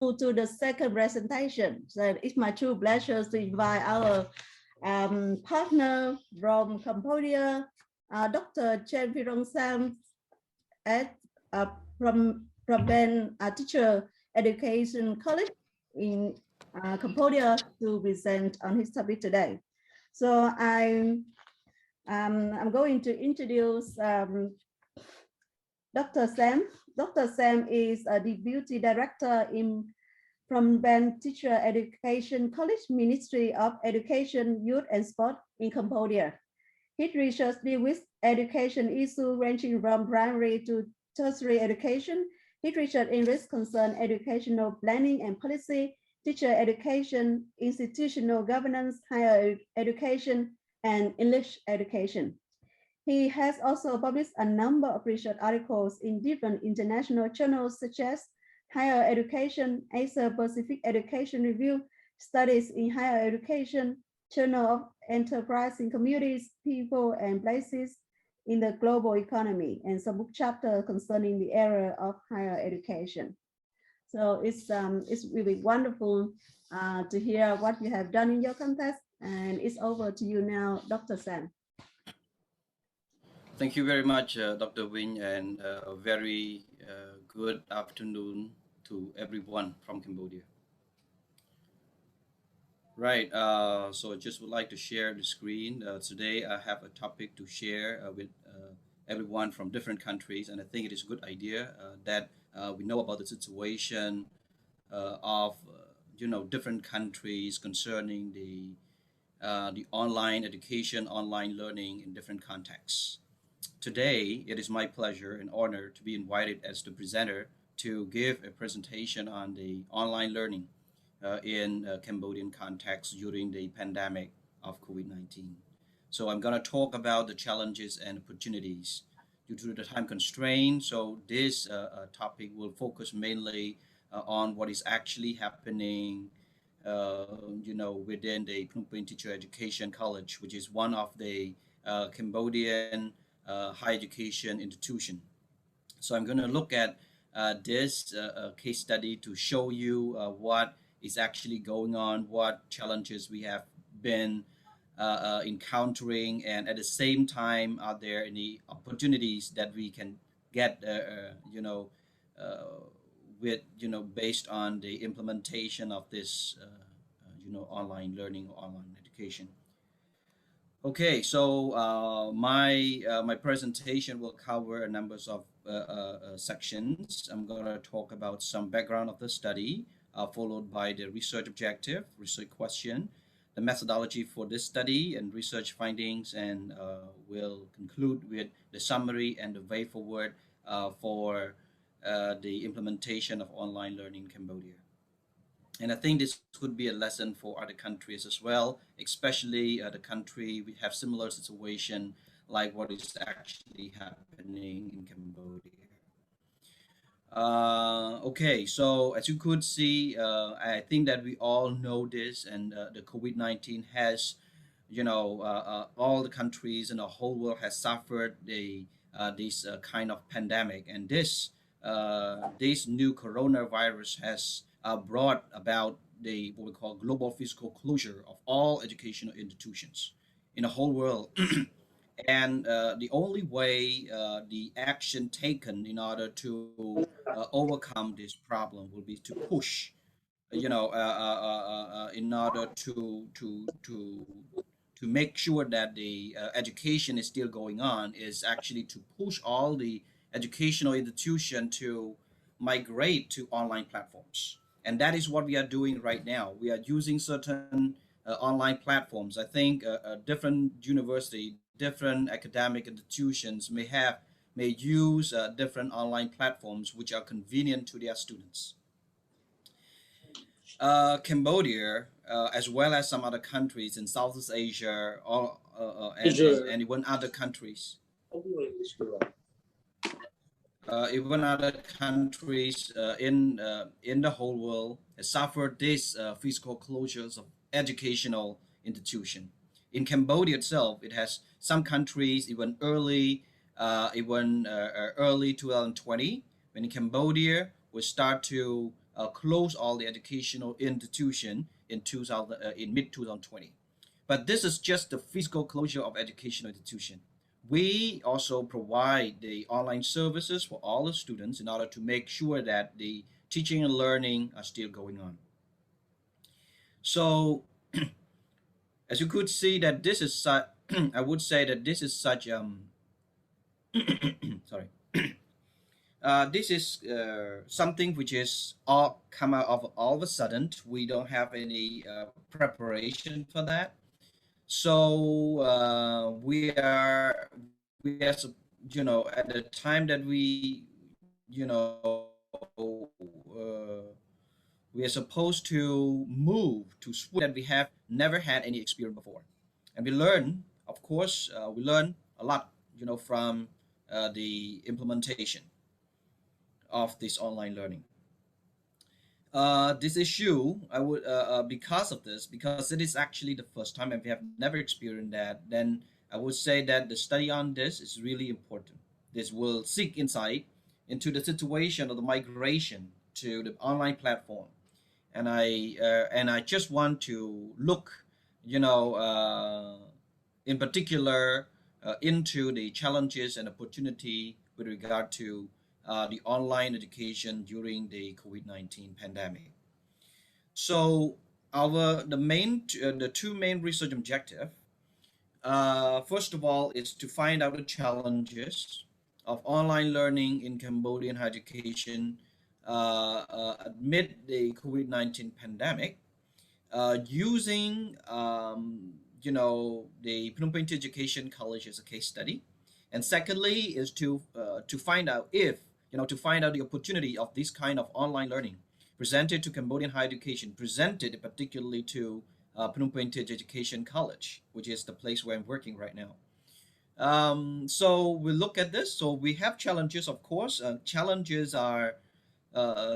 to the second presentation. So it's my true pleasure to invite our partner from Cambodia, Dr. Chanphirun Sam, at from Ben Teacher Education College in Cambodia to present on his topic today. So I'm going to introduce Dr. Sam. Dr. Sam is a Deputy Director from Ben Teacher Education College, Ministry of Education, Youth and Sport in Cambodia. His research deals with education issues ranging from primary to tertiary education. His research interests concern educational planning and policy, teacher education, institutional governance, higher education, and English education. He has also published a number of research articles in different international journals such as Higher Education, Asia Pacific Education Review, Studies in Higher Education, Journal of Enterprising Communities, People and Places in the Global Economy, and some book chapter concerning the area of higher education. So it's really wonderful to hear what you have done in your context, and it's over to you now, Dr. Sam. Thank you very much, Dr. Wing, and a very good afternoon to everyone from Cambodia. Right, so I just would like to share the screen. Today I have a topic to share with everyone from different countries, and I think it is a good idea that we know about the situation of different countries concerning the online education, online learning in different contexts. Today, it is my pleasure and honor to be invited as the presenter to give a presentation on the online learning in Cambodian context during the pandemic of COVID-19. So I'm going to talk about the challenges and opportunities due to the time constraint. So this topic will focus mainly on what is actually happening within the Phnom Penh Teacher Education College, which is one of the Cambodian higher education institution. So I'm going to look at this case study to show you what is actually going on, what challenges we have been encountering, and at the same time, are there any opportunities that we can get, based on the implementation of this, online learning or online education. Okay, so my presentation will cover a number of sections. I'm going to talk about some background of the study, followed by the research objective, research question, the methodology for this study and research findings, and we'll conclude with the summary and the way forward for the implementation of online learning in Cambodia. And I think this could be a lesson for other countries as well, especially the country we have similar situation like what is actually happening in Cambodia. Okay, so as you could see, I think that we all know this, and the COVID-19 has, all the countries in the whole world has suffered this kind of pandemic, and this new coronavirus has brought about what we call global physical closure of all educational institutions in the whole world. And the only way the action taken in order to overcome this problem will be to push, in order to make sure that the education is still going on, is actually to push all the educational institution to migrate to online platforms. And that is what we are doing right now. We are using certain online platforms. I think different university, different academic institutions may use different online platforms which are convenient to their students. Cambodia, as well as some other countries in Southeast Asia, and even other countries. Even other countries in the whole world has suffered these physical closures of educational institution. In Cambodia itself, it has some countries even early 2020, when Cambodia will start to close all the educational institution in 2000 in mid 2020. But this is just the physical closure of educational institution. We also provide the online services for all the students in order to make sure that the teaching and learning are still going on. So as you could see that this is I would say that this is such sorry this is something which is all come out of all of a sudden. We don't have any preparation for that. So we are at the time that you know we are supposed to move to that we have never had any experience before, and we learn, of course, we learn a lot, from the implementation of this online learning. This issue, I would because of this, because it is actually the first time and we have never experienced that, then I would say that the study on this is really important. This will seek insight into the situation of the migration to the online platform, and I just want to look, you know, in particular into the challenges and opportunity with regard to the online education during the COVID-19 pandemic. So the two main research objective, first of all, is to find out the challenges of online learning in Cambodian higher education amid the COVID-19 pandemic, using the Phnom Penh Education College as a case study, and secondly is to find out if to find out the opportunity of this kind of online learning presented to Cambodian higher education, presented particularly to Phnom Penh Education College, which is the place where I'm working right now. So we look at this. So we have challenges, of course. Challenges are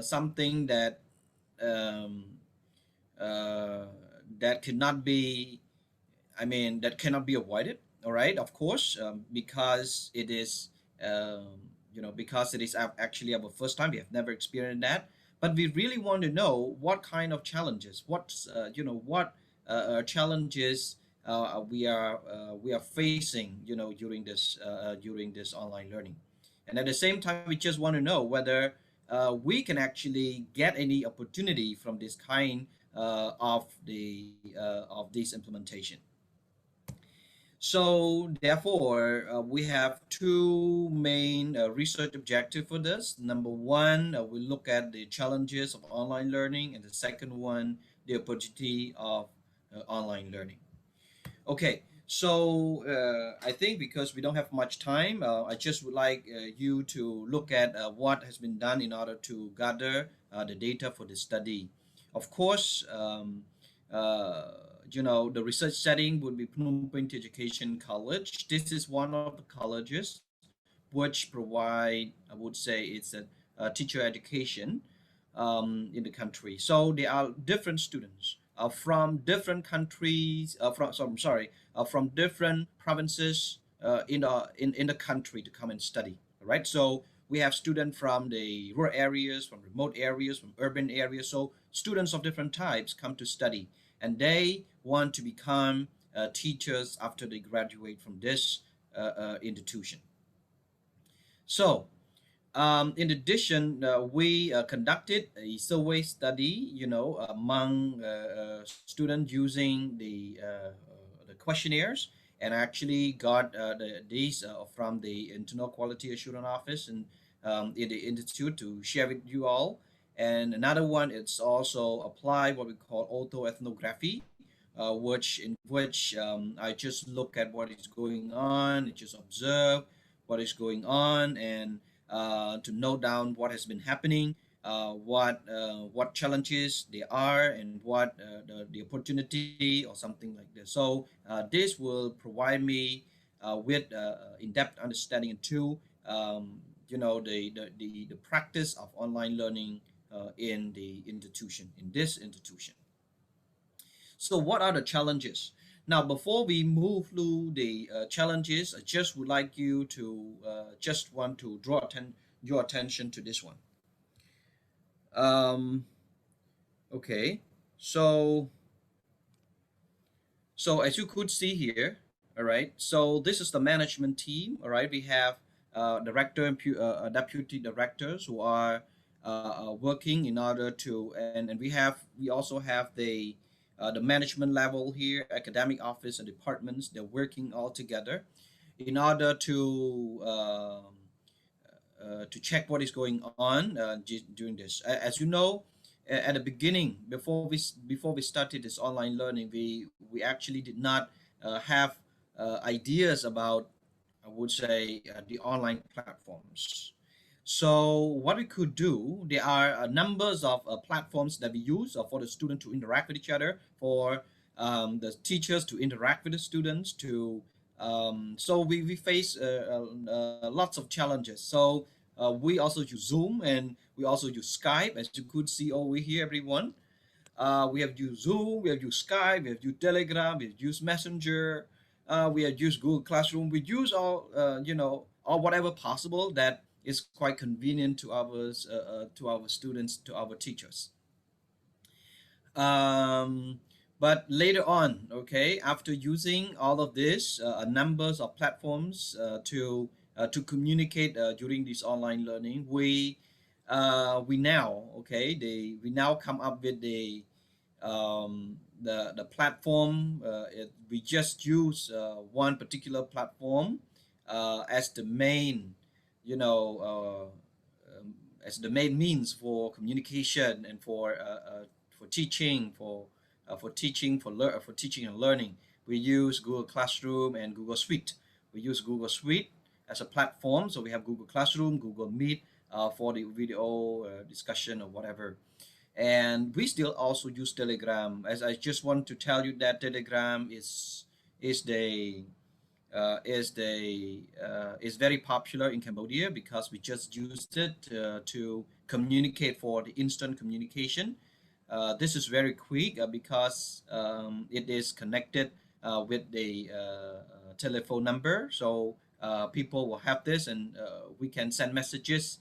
something that um, uh, that cannot be, that cannot be avoided. All right, of course, because it is, because it is actually our first time. We have never experienced that, but we really want to know what kind of challenges, what challenges we are facing, during this online learning, and at the same time, we just want to know whether we can actually get any opportunity from this kind of this implementation. So therefore, we have two main research objectives for this. Number one, we look at the challenges of online learning, and the second one, the opportunity of online learning. Okay, so I think because we don't have much time, I just would like you to look at what has been done in order to gather the data for the study. Of course, the research setting would be Phnom Penh Education College. This is one of the colleges which provide, I would say, it's a teacher education in the country. So there are different students from different countries, from different provinces in the country to come and study. All right. So we have students from the rural areas, from remote areas, from urban areas. So students of different types come to study, and they want to become teachers after they graduate from this institution. So in addition, we conducted a survey study, among students using the questionnaires, and actually got these from the Internal Quality Assurance Office and in the institute to share with you all. And another one, it's also applied what we call auto ethnography, which I just look at what is going on, I just observe what is going on, and to note down what has been happening, what challenges there are, and what the opportunity or something like this. So this will provide me with in-depth understanding into the practice of online learning in this institution. So what are the challenges? Now, before we move through the challenges, I just would like you to just want to draw your attention to this one. Okay, so as you could see here, all right. So this is the management team. All right, we have director and deputy directors who are working in order to, and we also have the management level here, academic office and departments. They're working all together in order to check what is going on during this. As you know, at the beginning, before we started this online learning, we actually did not have ideas about, I would say, the online platforms. So what we could do, there are numbers of platforms that we use for the student to interact with each other, for the teachers to interact with the students. So we face lots of challenges. So we also use Zoom, and we also use Skype, as you could see over here, everyone. We have used Zoom, we have used Skype, we have used Telegram, we have used Messenger, we have used Google Classroom. We use all, all whatever possible that is quite convenient to our students, to our teachers. um, but later on, okay, after using all of this numbers of platforms to communicate during this online learning, we now, okay, we now come up with the platform. We just use one particular platform as the main, you know, as the main means for communication and for teaching, for teaching and learning. We use Google Classroom and Google Suite. We use Google Suite as a platform, so we have Google Classroom, Google Meet for the video discussion or whatever. And we still also use Telegram. As I just want to tell you that Telegram is the is very popular in Cambodia because we just used it to communicate, for the instant communication. This is very quick because it is connected with the telephone number, so people will have this, and we can send messages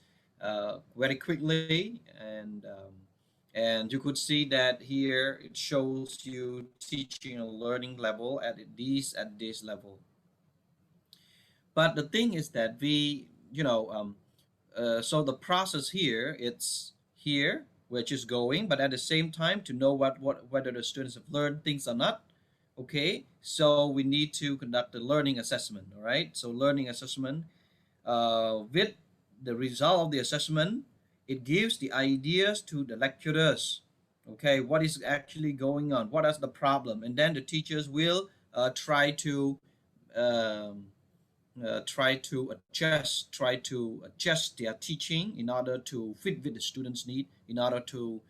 very quickly. And you could see that here it shows you teaching and learning level at this level. But the thing is that so the process here, it's here which is going, but at the same time, to know what whether the students have learned things or not. Okay, so we need to conduct the learning assessment. All right, so learning assessment, with the result of the assessment, it gives the ideas to the lecturers. Okay, what is actually going on, what is the problem, and then the teachers will um, try to adjust their teaching in order to fit with the students' need, in order to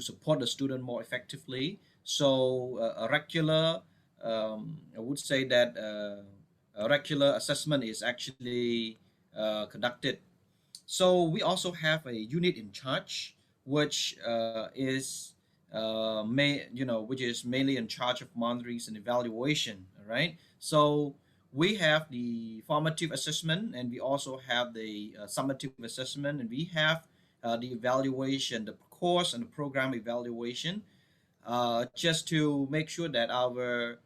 support the student more effectively. So I would say that a regular assessment is actually conducted. So we also have a unit in charge, which which is mainly in charge of monitoring and evaluation. All right. So we have the formative assessment, and we also have the summative assessment, and we have the evaluation, the course and the program evaluation, just to make sure that our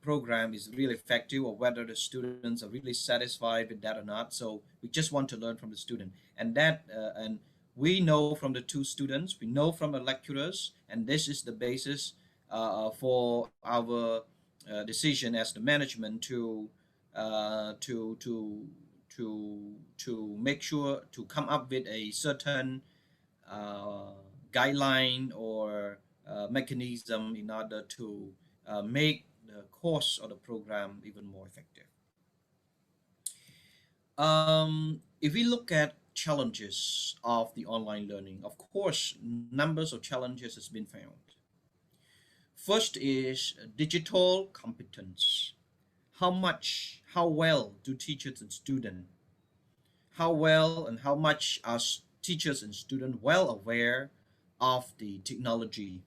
program is really effective, or whether the students are really satisfied with that or not. So we just want to learn from the student, and we know from the two students, we know from the lecturers, and this is the basis for our decision as the management uh, to to to make sure to come up with a certain uh, guideline or mechanism in order to make the course or the program even more effective. If we look at challenges of the online learning, of course, numbers of challenges has been found. First is digital competence. How well do teachers and students, how well and how much are teachers and students well aware of the technology?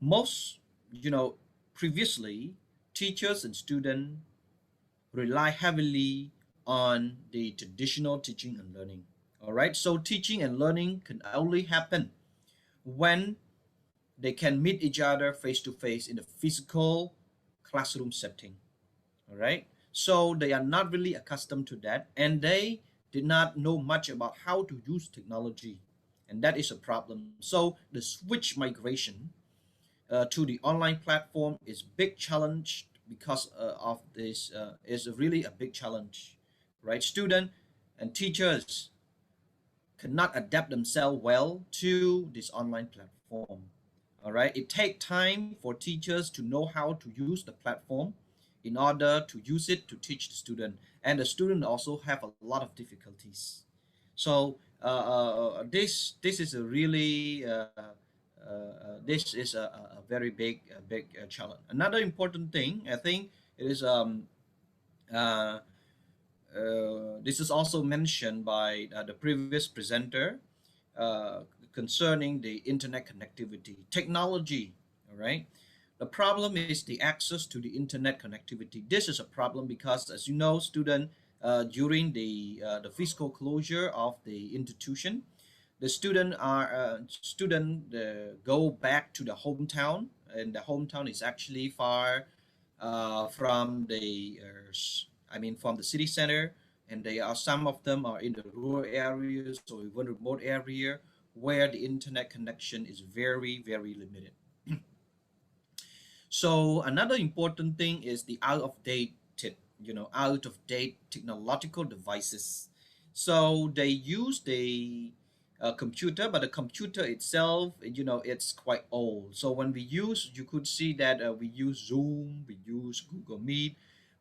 Most, you know, previously, teachers and students rely heavily on the traditional teaching and learning. All right. So teaching and learning can only happen when they can meet each other face to face in a physical classroom setting. All right. So they are not really accustomed to that, and they did not know much about how to use technology, and that is a problem. So the switch migration to the online platform is big challenge because of this is really a big challenge, right? Student and teachers cannot adapt themselves well to this online platform. All right, it takes time for teachers to know how to use the platform in order to use it to teach the student, and the student also have a lot of difficulties. So this is a really this is a very big challenge. Another important thing, I think, it is uh, this is also mentioned by the previous presenter uh, concerning the internet connectivity technology. All right, the problem is the access to the internet connectivity. This is a problem because, as you know, student during the physical closure of the institution, the student go back to the hometown, and the hometown is actually far from the I mean from the city center, and they are some of them are in the rural areas or even remote area where the internet connection is very limited. So another important thing is the out of date technological devices. So they use the computer, but the computer itself, it's quite old. So when we use, you could see that we use Zoom, we use Google Meet,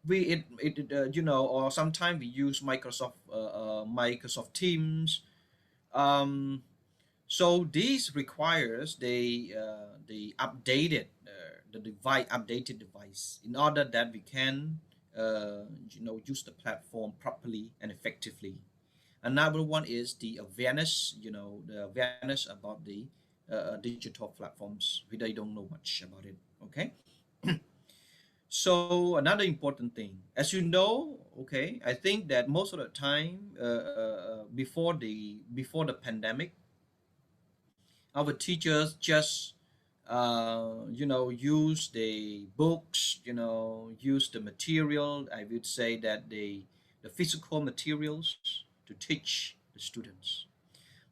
or sometimes we use Microsoft Teams. Um, so this requires the updated device in order that we can use the platform properly and effectively. Another one is the awareness about the digital platforms. We they don't know much about it. Okay. So another important thing, as you know, okay, I think that most of the time before the pandemic, our teachers just use the books, use the material. I would say that the physical materials to teach the students.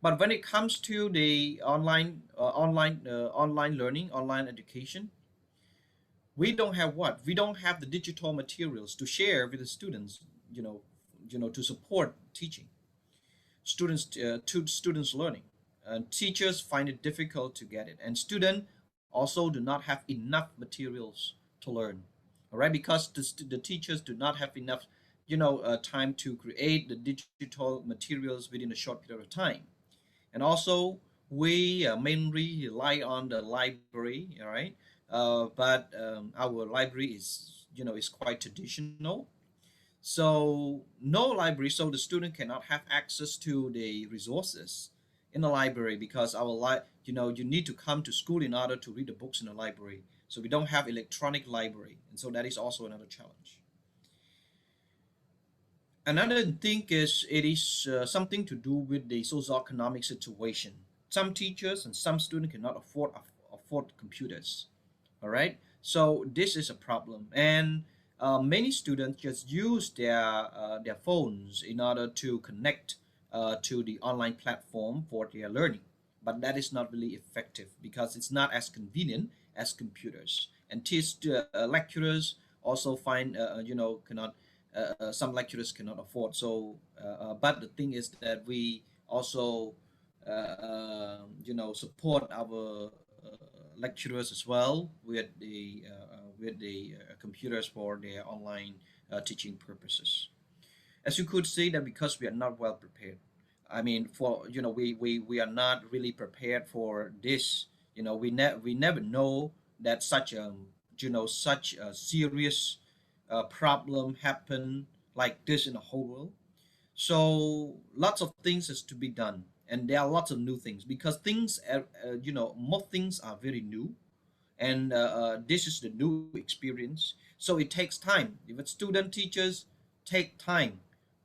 But when it comes to the online learning, online education, we don't have what? We don't have the digital materials to share with the students, you know, to support teaching students learning, and teachers find it difficult to get it, and students also do not have enough materials to learn. All right, because the teachers do not have enough time to create the digital materials within a short period of time. And also we mainly rely on the library. All right, but our library is quite traditional, so no library, so the student cannot have access to the resources in the library, because you need to come to school in order to read the books in the library. So we don't have electronic library, and so that is also another challenge. Another thing is it is something to do with the socioeconomic situation. Some teachers and some students cannot afford computers. All right, so this is a problem, and many students just use their phones in order to connect to the online platform for their learning, but that is not really effective because it's not as convenient as computers, and lecturers also find cannot some lecturers cannot afford. So but the thing is that we also support our lecturers as well with the computers for their online teaching purposes. As you could see that because we are not well prepared. I mean, for we are not really prepared for this. We never know that such a serious problem happen like this in the whole world. So lots of things is to be done, and there are lots of new things because things are, more things are very new, and this is the new experience. So it takes time. If a student teachers take time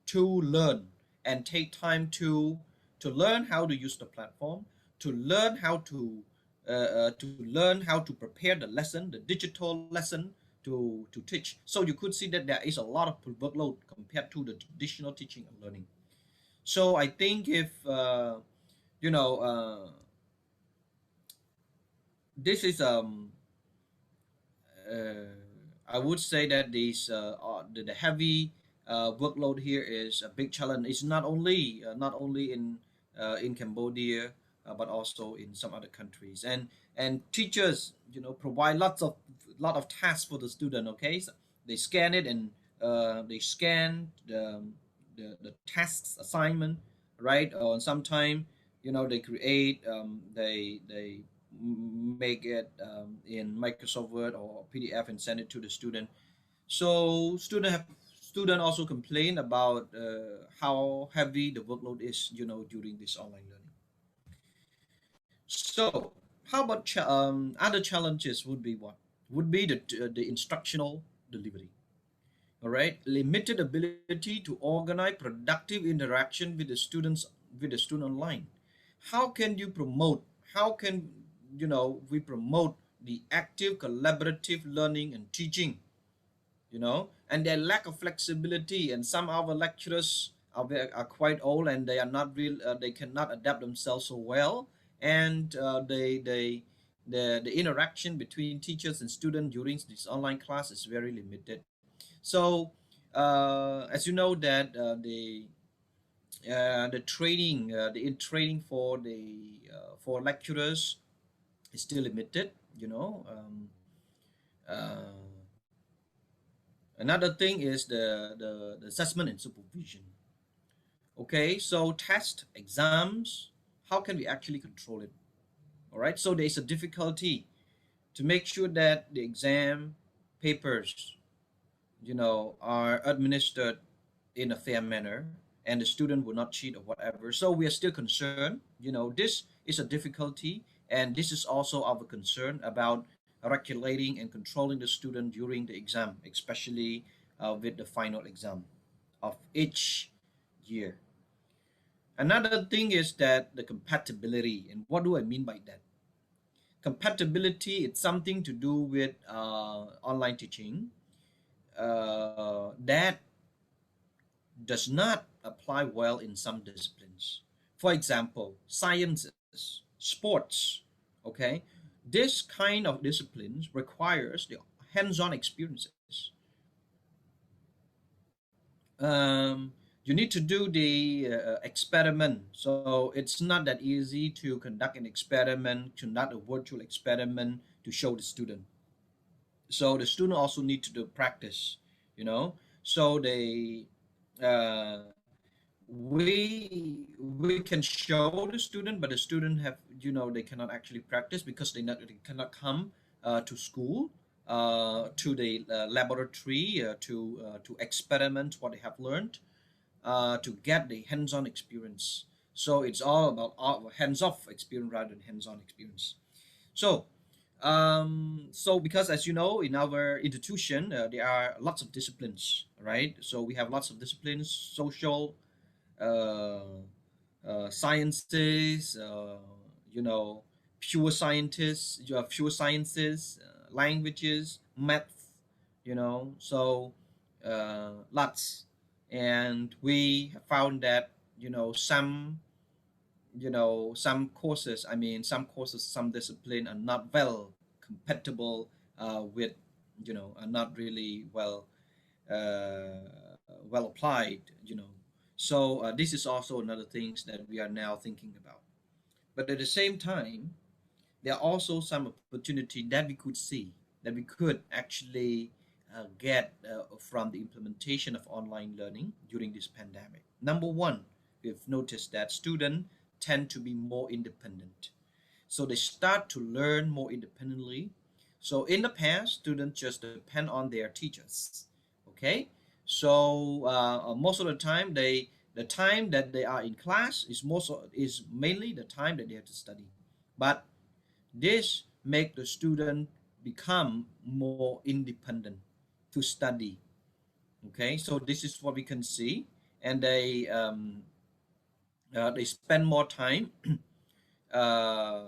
to learn and take time to to learn how to use the platform, to learn how to prepare the lesson, the digital lesson to teach. So you could see that there is a lot of workload compared to the traditional teaching and learning. So I think if you know this is uh, I would say that the heavy workload here is a big challenge. It's not only in Cambodia, but also in some other countries. And teachers, provide lot of tasks for the student. Okay, so they scan it, and they scan the tasks assignment, right? Or sometime, they create they make it in Microsoft Word or PDF and send it to the student. So student also complain about how heavy the workload is, during this online learning. So how about other challenges would be what? Would be the instructional delivery. All right, limited ability to organize productive interaction with the student online. How can you promote? How can we promote the active collaborative learning and teaching? And their lack of flexibility, and some of our lecturers are quite old, and they are not real. They cannot adapt themselves so well, and the interaction between teachers and students during this online class is very limited. So, as you know that the training, the in training for lecturers is still limited. Uh, Another thing is the assessment and supervision. Okay, so test exams, how can we actually control it? All right, so there is a difficulty to make sure that the exam papers are administered in a fair manner, and the student will not cheat or whatever. So we are still concerned. This is a difficulty, and this is also our concern about regulating and controlling the student during the exam, especially with the final exam of each year. Another thing is that the compatibility, and what do I mean by that? Compatibility, it's something to do with online teaching that does not apply well in some disciplines. For example, sciences, sports, okay? This kind of disciplines requires the hands-on experiences. You need to do the experiment. So it's not that easy to conduct an experiment, conduct a virtual experiment to show the student. So the student also need to do practice, so they we can show the student, but the student have, they cannot actually practice because they cannot come to school, to the laboratory, to experiment what they have learned, to get the hands-on experience. So it's all about hands-off experience rather than hands-on experience. So so because, as you know, in our institution, there are lots of disciplines, right? So we have lots of disciplines: social, uh, sciences, you know, pure scientists, you have pure sciences, languages, math, so lots. And we have found that, some courses, some discipline are not well compatible with, are not really uh, well applied. So this is also another things that we are now thinking about. But at the same time, there are also some opportunity that we could see, that we could actually get from the implementation of online learning during this pandemic. Number one, we've noticed that students tend to be more independent. So they start to learn more independently. So in the past, students just depend on their teachers. Okay, so most of the time that they are in class is mainly the time that they have to study. But this make the student become more independent to study. Okay, so this is what we can see, and They spend more time uh,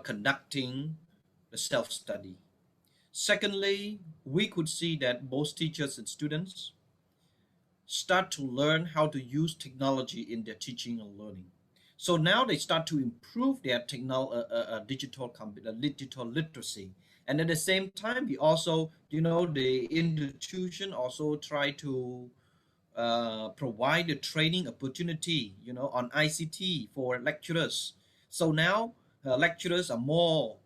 conducting the self-study. Secondly, we could see that both teachers and students start to learn how to use technology in their teaching and learning. So now they start to improve their digital literacy, and at the same time, we also, the institution also try to provide a training opportunity, on ICT for lecturers. So now lecturers are more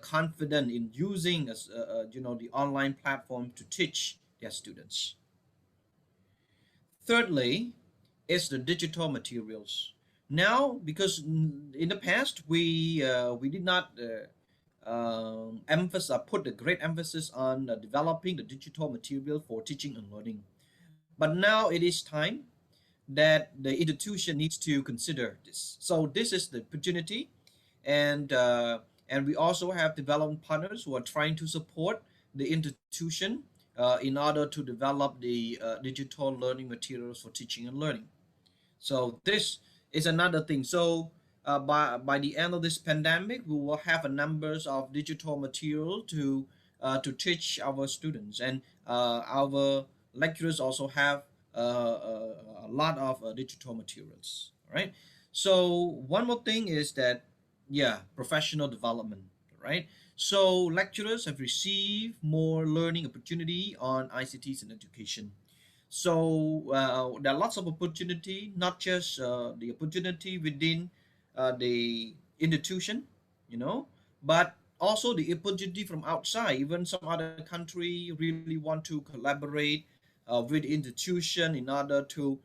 confident in using, the online platform to teach their students. Thirdly, is the digital materials. Now, because in the past we did not put a great emphasis on developing the digital material for teaching and learning, but now it is time that the institution needs to consider this. So this is the opportunity, and we also have development partners who are trying to support the institution in order to develop the digital learning materials for teaching and learning. So this is another thing. So by the end of this pandemic, we will have a numbers of digital material to teach our students, and our lecturers also have a lot of digital materials. All right. So one more thing is that, yeah, professional development. Right. So lecturers have received more learning opportunity on ICTs in education. So there are lots of opportunity, not just the opportunity within the institution, but also the opportunity from outside. Even some other country really want to collaborate with institution in order to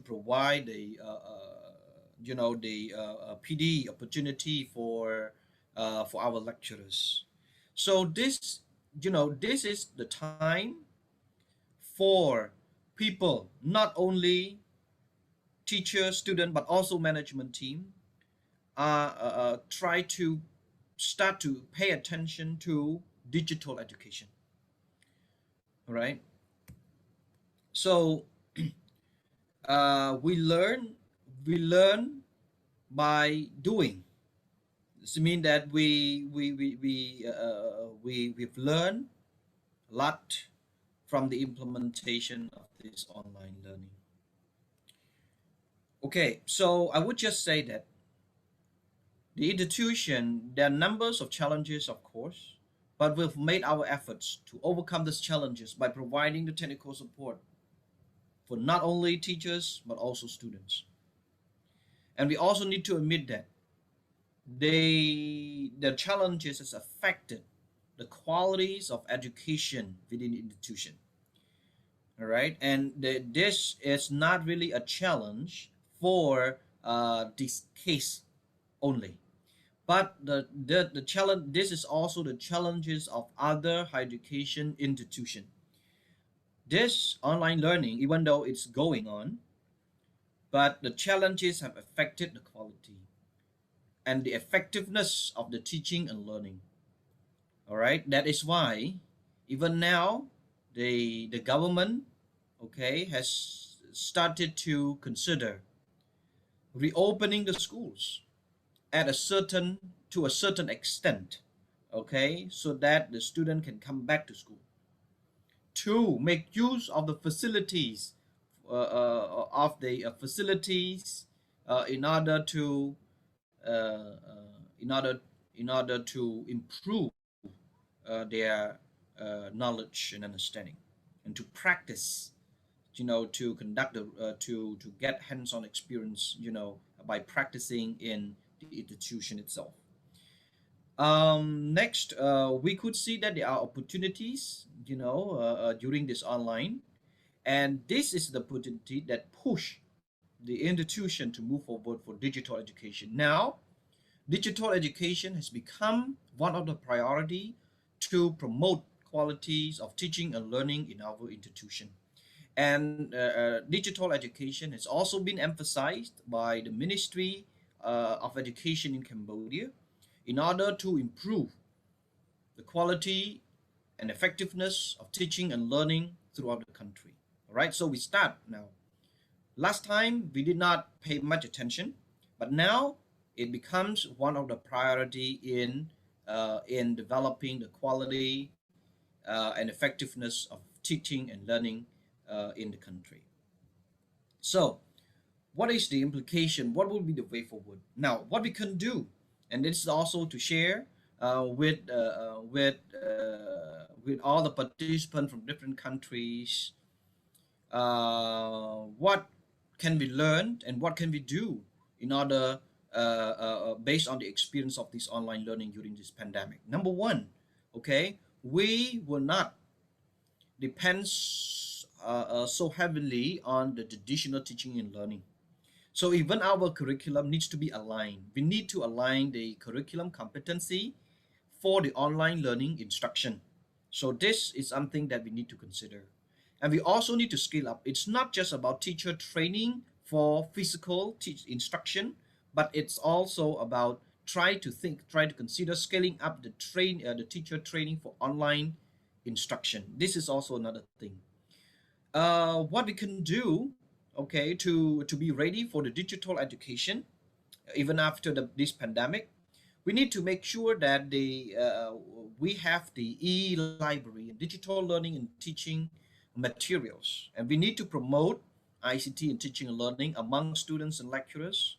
provide the PD opportunity for our lecturers. So this is the time for people, not only teacher, student, but also management team, try to start to pay attention to digital education. All right. So we learn by doing. This means that we've learned a lot from the implementation of this online learning. Okay, so I would just say that the institution, there are numbers of challenges, of course, but we've made our efforts to overcome these challenges by providing the technical support for not only teachers but also students. And we also need to admit that the challenges has affected the qualities of education within the institution. All right, and this is not really a challenge for this case only. But the challenge, this is also the challenges of other higher education institution. This online learning, even though it's going on, but the challenges have affected the quality and the effectiveness of the teaching and learning. All right, that is why even now the government, okay, has started to consider reopening the schools at a certain to a certain extent, okay, so that the student can come back to school. Two, make use of the facilities in order to uh, uh, improve their knowledge and understanding, and to practice, to conduct to get hands-on experience, by practicing in the institution itself. Next, we could see that there are opportunities, during this online, and this is the opportunity that push the institution to move forward for digital education. Now, digital education has become one of the priority to promote qualities of teaching and learning in our institution. And digital education has also been emphasized by the Ministry of Education in Cambodia in order to improve the quality and effectiveness of teaching and learning throughout the country. All right, so we start now Last time we did not pay much attention, but now it becomes one of the priority in developing the quality and effectiveness of teaching and learning in the country. So, what is the implication? What will be the way forward? Now, what we can do, and this is also to share with all the participants from different countries, what can we learn and what can we do in order based on the experience of this online learning during this pandemic. Number one, okay, we will not depend so heavily on the traditional teaching and learning. So even our curriculum needs to be aligned. We need to align the curriculum competency for the online learning instruction. So this is something that we need to consider. And we also need to scale up. It's not just about teacher training for physical instruction, but it's also about try to consider scaling up the teacher training for online instruction. This is also another thing. What we can do, okay, to be ready for the digital education, even after this pandemic, we need to make sure that we have the e-library and digital learning and teaching materials, and we need to promote ICT in teaching and learning among students and lecturers.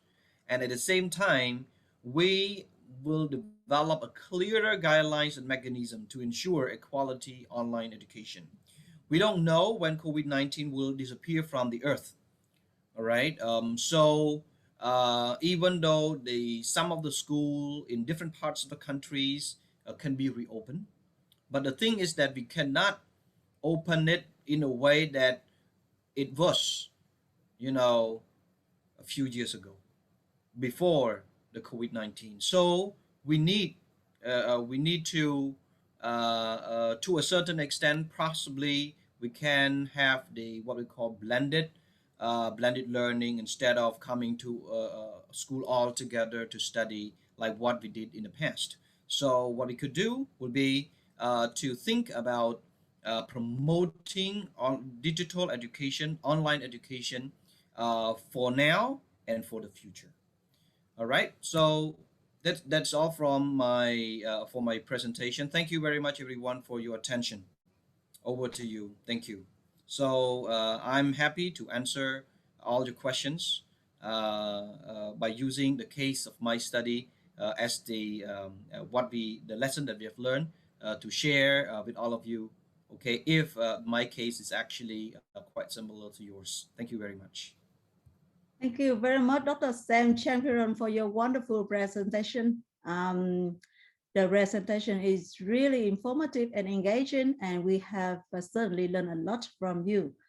And at the same time, we will develop a clearer guidelines and mechanism to ensure a quality online education. We don't know when COVID-19 will disappear from the earth. All right. Even though the some of the school in different parts of the countries can be reopened, but the thing is that we cannot open it in a way that it was, you know, a few years ago before the COVID-19. So we need we need to a certain extent, possibly we can have the what we call blended learning instead of coming to school all together to study like what we did in the past. So what we could do would be to think about promoting on digital education, online education for now and for the future. All right. So that's all from my for my presentation. Thank you very much, everyone, for your attention. Over to you. Thank you. So I'm happy to answer all your questions by using the case of my study as the lesson that we have learned to share with all of you. Okay, if my case is actually quite similar to yours. Thank you very much. Thank you very much, Dr. Sam Chanphirun, for your wonderful presentation. The presentation is really informative and engaging, and we have certainly learned a lot from you.